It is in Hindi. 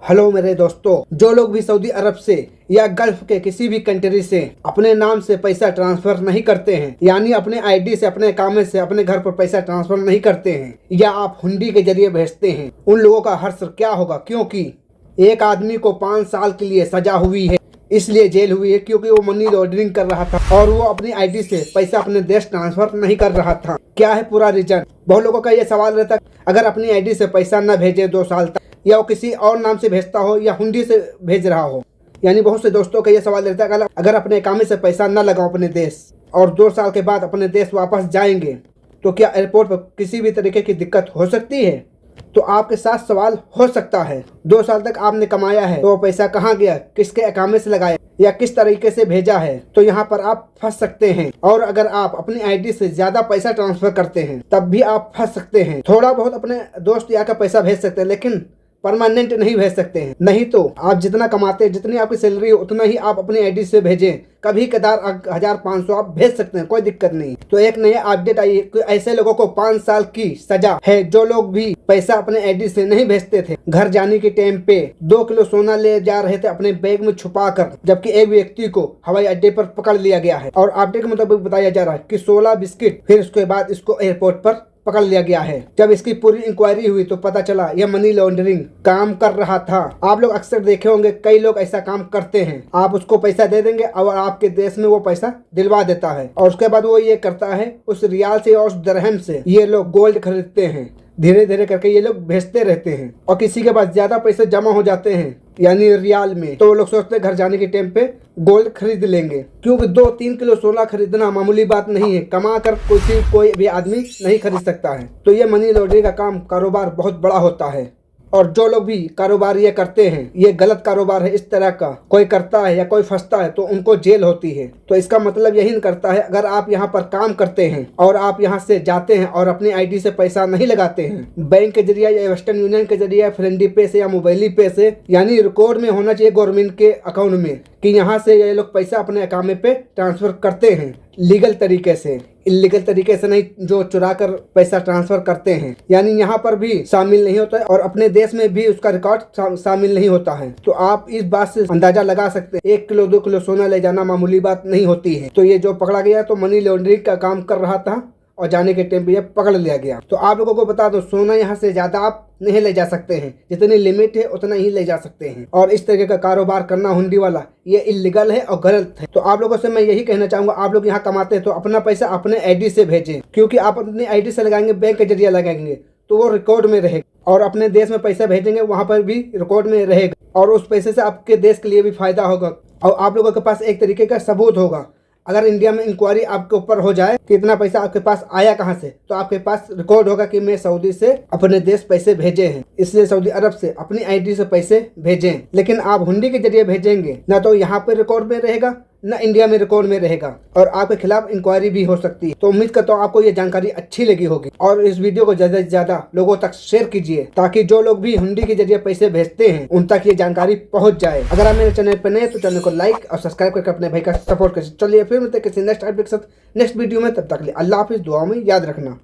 हेलो मेरे दोस्तों, जो लोग भी सऊदी अरब से या गल्फ के किसी भी कंट्री से अपने नाम से पैसा ट्रांसफर नहीं करते हैं, यानी अपने आईडी से, अपने अकाउंट से अपने घर पर पैसा ट्रांसफर नहीं करते हैं, या आप हुंडी के जरिए भेजते हैं, उन लोगों का हश्र क्या होगा। क्योंकि एक आदमी को 5 साल के लिए सजा हुई है, इसलिए जेल हुई है क्योंकि वो मनी लॉन्ड्रिंग कर रहा था और वो अपनी आईडी से पैसा अपने देश ट्रांसफर नहीं कर रहा था। क्या है पूरा रीजन? बहुत लोगों का ये सवाल रहता है, अगर अपनी आईडी से पैसा न भेजे 2 साल तक, या वो किसी और नाम से भेजता हो या हुंडी से भेज रहा हो, यानी बहुत से दोस्तों का ये सवाल रहता है, अगर अपने अकाउंट से पैसा न लगाओ अपने देश और 2 साल के बाद अपने देश वापस जाएंगे तो क्या एयरपोर्ट पर किसी भी तरीके की दिक्कत हो सकती है? तो आपके साथ सवाल हो सकता है, 2 साल तक आपने कमाया है तो वो पैसा कहाँ गया, किसके अकाउंट से लगाया या किस तरीके से भेजा है, तो यहाँ पर आप फंस सकते हैं। और अगर आप अपनी आईडी से ज्यादा पैसा ट्रांसफर करते हैं तब भी आप फंस सकते हैं। थोड़ा बहुत अपने दोस्त यार का पैसा भेज सकते हैं, लेकिन परमानेंट नहीं भेज सकते हैं। नहीं तो आप जितना कमाते हैं, जितनी आपकी सैलरी हो, उतना ही आप अपनी आईडी से भेजें। कभी कदार 1500 आप भेज सकते हैं, कोई दिक्कत नहीं। तो एक नया अपडेट आई है, ऐसे लोगों को 5 साल की सजा है जो लोग भी पैसा अपने आईडी से नहीं भेजते थे। घर जाने के टाइम पे 2 किलो सोना ले जा रहे थे अपने बैग में छुपा कर, जबकि एक व्यक्ति को हवाई अड्डे पर पकड़ लिया गया है और अपडेट के मुताबिक बताया जा रहा है कि 16 बिस्किट, फिर उसके बाद इसको एयरपोर्ट पर पकड़ लिया गया है। जब इसकी पूरी इंक्वायरी हुई तो पता चला यह मनी लॉन्ड्रिंग काम कर रहा था। आप लोग अक्सर देखे होंगे, कई लोग ऐसा काम करते हैं। आप उसको पैसा दे देंगे और आपके देश में वो पैसा दिलवा देता है और उसके बाद वो ये करता है, उस रियाल से और उस दरहम से ये लोग गोल्ड खरीदते हैं। धीरे धीरे करके ये लोग भेजते रहते हैं और किसी के पास ज्यादा पैसे जमा हो जाते हैं यानी रियाल में, तो वो लोग सोचते हैं घर जाने के टाइम पे गोल्ड खरीद लेंगे। क्योंकि 2-3 किलो सोना खरीदना मामूली बात नहीं है, कमा कर कोई भी आदमी नहीं खरीद सकता है। तो ये मनी लॉन्ड्रिंग का काम, कारोबार बहुत बड़ा होता है और जो लोग भी कारोबार ये करते हैं, ये गलत कारोबार है। इस तरह का कोई करता है या कोई फंसता है तो उनको जेल होती है। तो इसका मतलब यही करता है, अगर आप यहाँ पर काम करते हैं और आप यहाँ से जाते हैं और अपनी आईडी से पैसा नहीं लगाते हैं, बैंक के जरिए या वेस्टर्न यूनियन के जरिए, फ्रेंडी पे से या मोबाइली पे से, यानी रिकॉर्ड में होना चाहिए गवर्नमेंट के अकाउंट में कि यहाँ से ये लोग पैसा अपने अकाउंट पे ट्रांसफर करते हैं लीगल तरीके से, इलीगल तरीके से नहीं, जो चुरा कर पैसा ट्रांसफर करते हैं, यानी यहाँ पर भी शामिल नहीं होता है और अपने देश में भी उसका रिकॉर्ड शामिल नहीं होता है। तो आप इस बात से अंदाजा लगा सकते हैं 1 किलो 2 किलो सोना ले जाना मामूली बात नहीं होती है। तो ये जो पकड़ा गया तो मनी लॉन्ड्रिंग का काम कर रहा था और जाने के टाइम पे ये पकड़ लिया गया। तो आप लोगों को बता दो, सोना यहाँ से ज्यादा आप नहीं ले जा सकते हैं, जितनी लिमिट है उतना ही ले जा सकते हैं। और इस तरीके का कारोबार करना हुंडी वाला, ये इलीगल है और गलत है। तो आप लोगों से मैं यही कहना चाहूंगा, आप लोग यहाँ कमाते हैं तो अपना पैसा अपने आईडी से भेजें, क्योंकि आप अपनी आईडी से लगाएंगे, बैंक के जरिए लगाएंगे तो वो रिकॉर्ड में रहेगा और अपने देश में पैसा भेजेंगे वहां पर भी रिकॉर्ड में रहेगा और उस पैसे से आपके देश के लिए भी फायदा होगा और आप लोगों के पास एक तरीके का सबूत होगा। अगर इंडिया में इंक्वायरी आपके ऊपर हो जाए कि इतना पैसा आपके पास आया कहां से, तो आपके पास रिकॉर्ड होगा कि मैं सऊदी से अपने देश पैसे भेजे हैं, इसलिए सऊदी अरब से अपनी आईडी से पैसे भेजें। लेकिन आप हुंडी के जरिए भेजेंगे ना तो यहाँ पे रिकॉर्ड में रहेगा ना इंडिया में रिकॉर्ड में रहेगा और आपके खिलाफ इंक्वायरी भी हो सकती है। तो उम्मीद करता हूँ आपको ये जानकारी अच्छी लगी होगी और इस वीडियो को ज्यादा से ज्यादा लोगों तक शेयर कीजिए ताकि जो लोग भी हुंडी के जरिए पैसे भेजते हैं उन तक ये जानकारी पहुंच जाए। अगर आप मेरे चैनल पर नए तो चैनल को लाइक और सब्सक्राइब करके अपने भाई का सपोर्ट करिए। चलिए फिर मिलते हैं किसी नेक्स्ट वीडियो में, तब तक के लिए अल्लाह हाफिज़, दुआ में याद रखना।